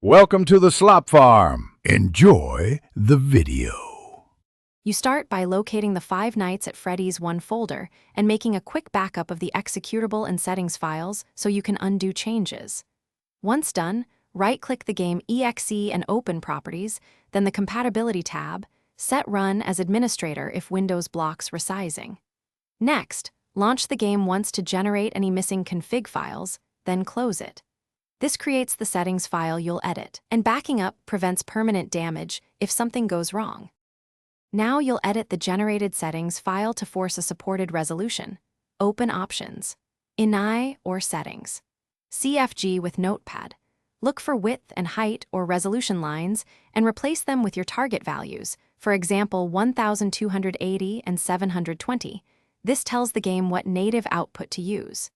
Welcome to the Slop Farm. Enjoy the video. You start by locating the Five Nights at Freddy's 1 folder and making a quick backup of the executable and settings files so you can undo changes. Once done, right-click the game exe and open Properties, then the Compatibility tab, set Run as administrator if Windows blocks resizing. Next, launch the game once to generate any missing config files, then close it. This creates the settings file you'll edit, and backing up prevents permanent damage if something goes wrong. Now you'll edit the generated settings file to force a supported resolution. Open Options, INI or Settings. CFG with Notepad. Look for width and height or resolution lines and replace them with your target values, for example 1280 and 720. This tells the game what native output to use.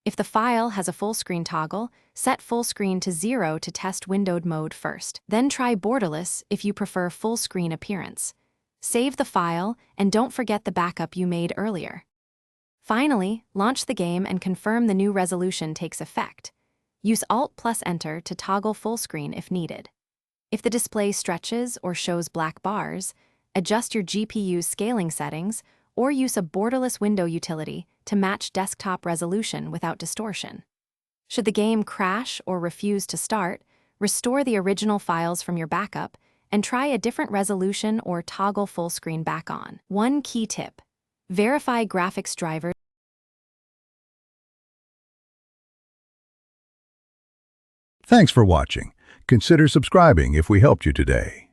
If the file has a full screen toggle, set full screen to 0 to test windowed mode first. Then try borderless if you prefer full screen appearance. Save the file and don't forget the backup you made earlier. Finally, launch the game and confirm the new resolution takes effect. Use Alt+Enter to toggle full screen if needed. If the display stretches or shows black bars, adjust your GPU's scaling settings or use a borderless window utility to match desktop resolution without distortion. Should the game crash or refuse to start, restore the original files from your backup and try a different resolution or toggle full screen back on. One key tip: verify graphics drivers. Thanks for watching. Consider subscribing if we helped you today.